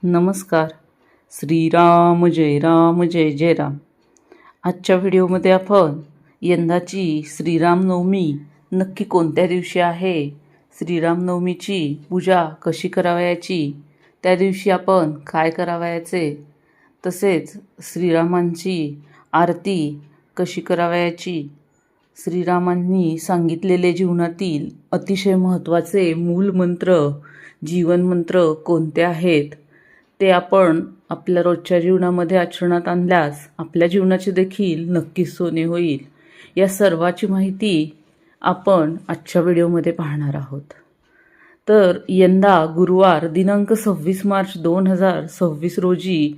नमस्कार. श्रीराम जय जय राम. आजच्या व्हिडिओमध्ये आपण यंदाची श्रीरामनवमी नक्की कोणत्या दिवशी आहे, श्रीरामनवमीची पूजा कशी करावयाची, त्या दिवशी आपण काय करावयाचे, तसेच श्रीरामांची आरती कशी करावयाची, श्रीरामांनी सांगितलेले जीवनातील अतिशय महत्त्वाचे मूलमंत्र, जीवनमंत्र कोणते आहेत, ते आपण आपल्या रोजच्या जीवनामध्ये आचरणात आणल्यास आपल्या जीवनाचे देखील नक्कीच सोने होईल. या सर्वाची माहिती आपण आजच्या व्हिडिओमध्ये पाहणार आहोत. तर यंदा गुरुवार दिनांक 26 मार्च 2026 रोजी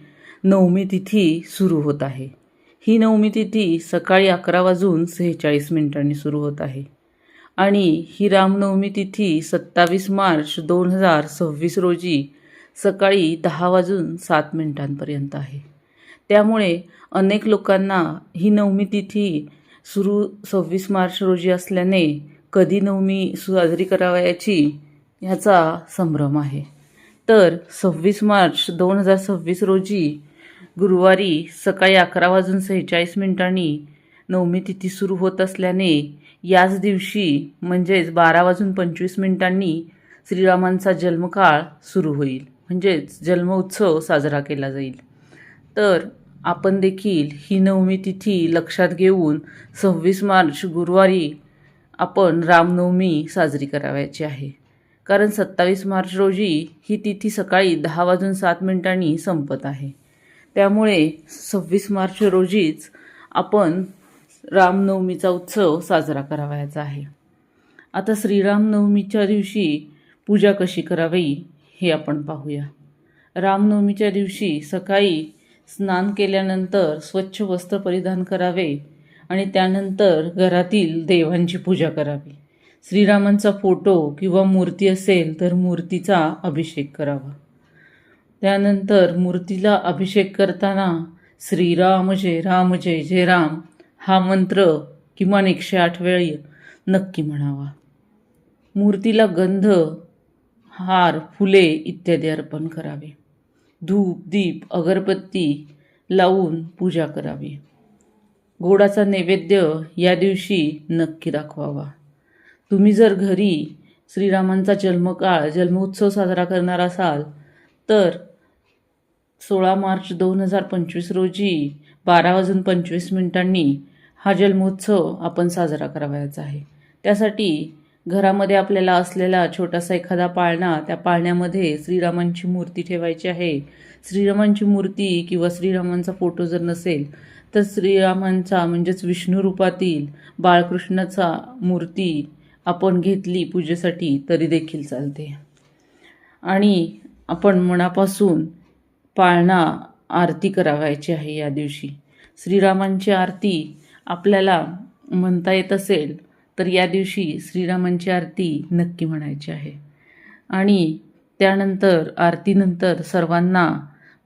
नवमी तिथी सुरू होत आहे. ही नवमी तिथी सकाळी 11:46 सुरू होत आहे आणि ही रामनवमी तिथी 27 मार्च 2026 रोजी सकाळी 10:07 आहे. त्यामुळे अनेक लोकांना ही नवमी तिथी सुरू 26 मार्च रोजी असल्याने कधी नवमी साजरी करावयाची ह्याचा संभ्रम आहे. तर 26 मार्च 2026 रोजी गुरुवारी सकाळी 11:46 नवमी तिथी सुरू होत असल्याने याच दिवशी म्हणजेच 12:25 श्रीरामांचा जन्मकाळ सुरू होईल, म्हणजेच जन्म उत्सव साजरा केला जाईल. तर आपण देखील ही नवमी तिथी लक्षात घेऊन 26 मार्च गुरुवारी आपण रामनवमी साजरी करावयाची आहे. कारण 27 मार्च रोजी ही तिथी सकाळी 10:07 संपत आहे. त्यामुळे 26 मार्च रोजीच आपण रामनवमीचा उत्सव साजरा करावयाचा आहे. आता श्रीरामनवमीच्या दिवशी पूजा कशी करावी हे आपण पाहूया. रामनवमीच्या दिवशी सकाळी स्नान केल्यानंतर स्वच्छ वस्त्र परिधान करावे आणि त्यानंतर घरातील देवांची पूजा करावी. श्रीरामांचा फोटो किंवा मूर्ती असेल तर मूर्तीचा अभिषेक करावा. त्यानंतर मूर्तीला अभिषेक करताना श्रीराम जय जय राम हा मंत्र किमान 108 वेळी नक्की म्हणावा. मूर्तीला गंध, हार, फुले इत्यादी अर्पण करावे. धूप, दीप, अगरबत्ती लावून पूजा करावी. गोडाचा नैवेद्य या दिवशी नक्की दाखवावा. तुम्ही जर घरी श्रीरामांचा जन्मोत्सव साजरा करणार असाल तर 16 मार्च 2025 रोजी 12:25 हा जन्मोत्सव आपण साजरा करावयाचा आहे. त्यासाठी घरामध्ये आपल्याला असलेला छोटासा एखादा पाळणा, त्या पाळण्यामध्ये श्रीरामांची मूर्ती ठेवायची आहे. श्रीरामांची मूर्ती किंवा श्रीरामांचा फोटो जर नसेल तर श्रीरामांचा म्हणजेच विष्णू रूपातील बाळकृष्णाचा मूर्ती आपण घेतली पूजेसाठी तरी देखील चालते. आणि आपण मनापासून पाळणा आरती करावयाची आहे. या दिवशी श्रीरामांची आरती आपल्याला म्हणता येत असेल तर या दिवशी श्रीरामांची आरती नक्की म्हणायची आहे. आणि त्यानंतर आरतीनंतर सर्वांना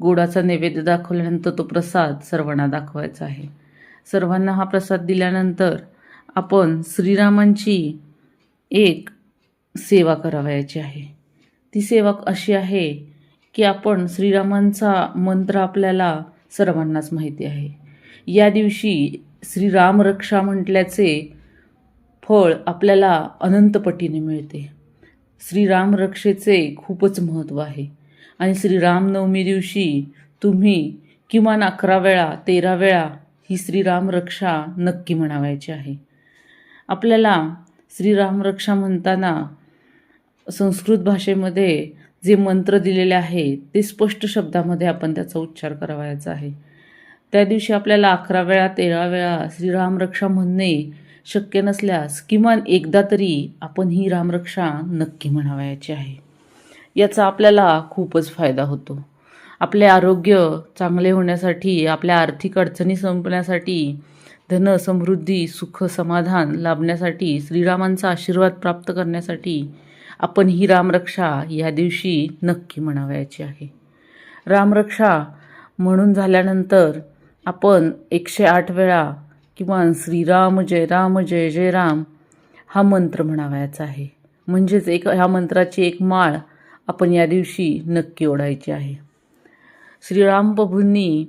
गोडाचा नैवेद्य दाखवल्यानंतर तो प्रसाद सर्वांना दाखवायचा आहे. सर्वांना हा प्रसाद दिल्यानंतर आपण श्रीरामांची एक सेवा करावयाची आहे. ती सेवा अशी आहे की आपण श्रीरामांचा मंत्र आपल्याला सर्वांनाच माहिती आहे. या दिवशी श्रीराम रक्षा म्हटल्याचे फळ आपल्याला अनंतपटीने मिळते. श्रीराम रक्षेचे खूपच महत्त्व आहे आणि श्रीरामनवमी दिवशी तुम्ही किमान 13 वेळा ही श्रीराम रक्षा नक्की म्हणावायची आहे. आपल्याला श्रीराम रक्षा म्हणताना संस्कृत भाषेमध्ये जे मंत्र दिलेले आहेत ते स्पष्ट शब्दामध्ये आपण त्याचा उच्चार करावायचा आहे. त्या दिवशी आपल्याला 13 वेळा श्रीराम रक्षा म्हणणे शक्य नसल्यास किमान एकदा तरी आपण ही रामरक्षा नक्की म्हणावयाची आहे. याचा आपल्याला खूपच फायदा होतो. आपले आरोग्य चांगले होण्यासाठी, आपल्या आर्थिक अडचणी संपण्यासाठी, धन, समृद्धी, सुख, समाधान लाभण्यासाठी, श्रीरामांचा आशीर्वाद प्राप्त करण्यासाठी आपण ही रामरक्षा या दिवशी नक्की म्हणावयाची आहे. रामरक्षा म्हणून झाल्यानंतर आपण 108 वेळा किमान श्रीराम जय जय राम हा मंत्र म्हणावयाचा आहे. म्हणजेच ह्या मंत्राची एक माळ आपण या दिवशी नक्की ओढायची आहे. श्रीराम प्रभूंनी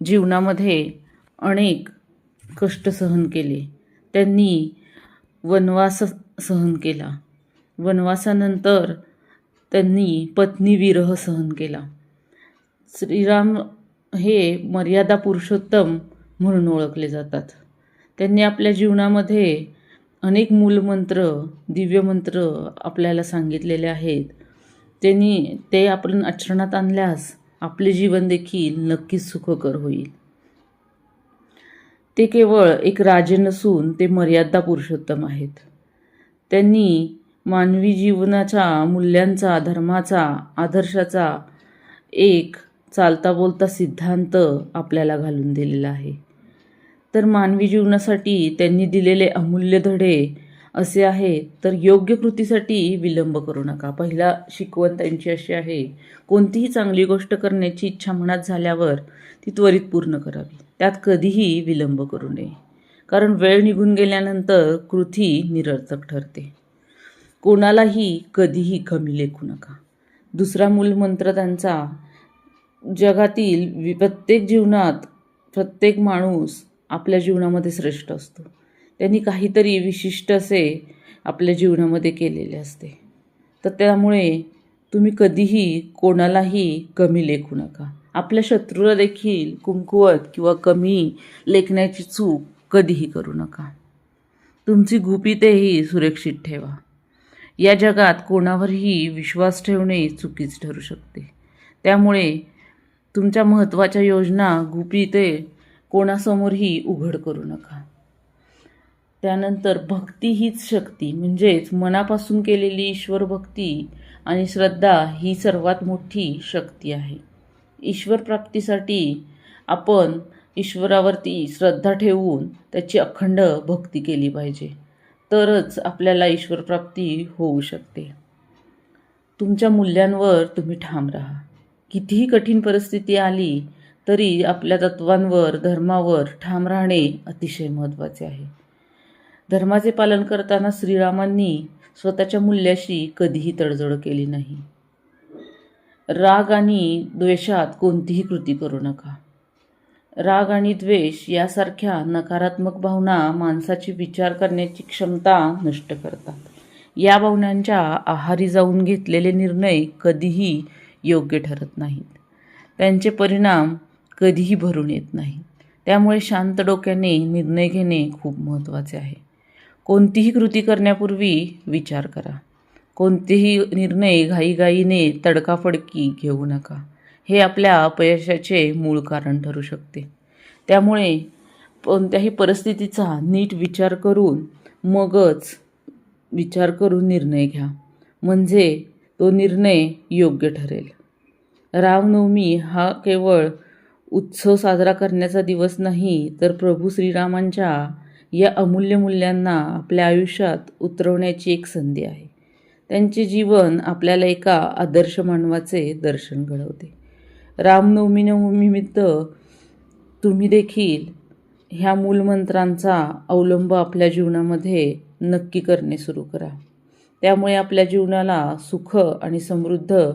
जीवनामध्ये अनेक कष्ट सहन केले. त्यांनी वनवास सहन केला. वनवासानंतर त्यांनी पत्नी विरह सहन केला. श्रीराम हे मर्यादा पुरुषोत्तम म्हणून ओळखले जातात. त्यांनी आपल्या जीवनामध्ये अनेक मूलमंत्र, दिव्यमंत्र आपल्याला सांगितलेले आहेत. त्यांनी ते आपण आचरणात आणल्यास आपले जीवन देखील नक्कीच सुखकर होईल. ते केवळ एक राजे नसून ते मर्यादा पुरुषोत्तम आहेत. त्यांनी मानवी जीवनाच्या मूल्यांचा, धर्माचा, आदर्शाचा एक चालता बोलता सिद्धांत आपल्याला घालून दिलेला आहे. तर मानवी जीवनासाठी त्यांनी दिलेले अमूल्य धडे असे आहेत. तर योग्य कृतीसाठी विलंब करू नका. पहिला शिकवण त्यांची अशी आहे, कोणतीही चांगली गोष्ट करण्याची इच्छा मनात झाल्यावर ती त्वरित पूर्ण करावी. त्यात कधीही विलंब करू नये, कारण वेळ निघून गेल्यानंतर कृती निरर्थक ठरते. कोणालाही कधीही कमी लेखू नका. दुसरा मूलमंत्र त्यांचा, जगातील प्रत्येक जीवनात प्रत्येक माणूस आपल्या जीवनामध्ये श्रेष्ठ असतो. त्यांनी काहीतरी विशिष्ट असे आपल्या जीवनामध्ये केलेले असते. तर त्यामुळे तुम्ही कधीही कोणालाही कमी लेखू नका. आपल्या शत्रूला देखील कमकुवत किंवा कमी लेखण्याची चूक कधीही करू नका. तुमची गुपितेही सुरक्षित ठेवा. या जगात कोणावरही विश्वास ठेवणे चुकीचे ठरू शकते. त्यामुळे तुमच्या महत्त्वाच्या योजना, गुपिते कोणासमोरही उघड करू नका. त्यानंतर भक्ती हीच शक्ती, म्हणजेच मनापासून केलेली ईश्वर भक्ती आणि श्रद्धा ही सर्वात मोठी शक्ती आहे. ईश्वर प्राप्तीसाठी आपण ईश्वरावरती श्रद्धा ठेवून त्याची अखंड भक्ती केली पाहिजे, तरच आपल्याला ईश्वर प्राप्ती होऊ शकते. तुमच्या मूल्यांवर तुम्ही ठाम राहा. कितीही कठीण परिस्थिती आली तरी आपल्या तत्वांवर, धर्मावर ठाम राहणे अतिशय महत्त्वाचे आहे. धर्माचे पालन करताना श्रीरामांनी स्वतःच्या मूल्याशी कधीही तडजोड केली नाही. राग आणि द्वेषात कोणतीही कृती करू नका. राग आणि द्वेष यासारख्या नकारात्मक भावना माणसाची विचार करण्याची क्षमता नष्ट करतात. या भावनांच्या आहारी जाऊन घेतलेले निर्णय कधीही योग्य ठरत नाहीत. त्यांचे परिणाम कधीही भरून येत नाहीत. त्यामुळे शांत डोक्याने निर्णय घेणे खूप महत्त्वाचे आहे. कोणतीही कृती करण्यापूर्वी विचार करा. कोणतेही निर्णय घाईघाईने तडकाफडकी घेऊ नका. हे आपल्या अपयशाचे मूळ कारण ठरू शकते. त्यामुळे कोणत्याही परिस्थितीचा नीट विचार करून निर्णय घ्या, म्हणजे तो निर्णय योग्य ठरेल. रामनवमी हा केवळ उत्सव साजरा करण्याचा दिवस नाही, तर प्रभू श्रीरामांच्या या अमूल्य मूल्यांना आपल्या आयुष्यात उतरवण्याची एक संधी आहे. त्यांचे जीवन आपल्याला एका आदर्श मानवाचे दर्शन घडवते. रामनवमीनिमित्त तुम्ही देखील ह्या मूलमंत्रांचा अवलंब आपल्या जीवनामध्ये नक्की करणे सुरू करा. त्यामुळे आपल्या जीवनाला सुख आणि समृद्ध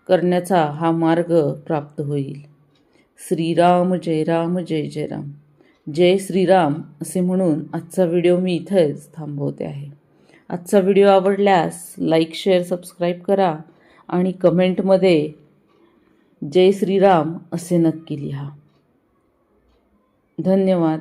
करण्याचा हा मार्ग प्राप्त होईल. श्रीराम जय राम, जय जय राम. जय श्रीराम असे म्हणून आजचा व्हिडिओ मी इथेच थांबवते आहे. आजचा व्हिडिओ आवडल्यास लाईक, शेअर, सबस्क्राईब करा आणि कमेंटमध्ये जय श्रीराम असे नक्की लिहा. धन्यवाद.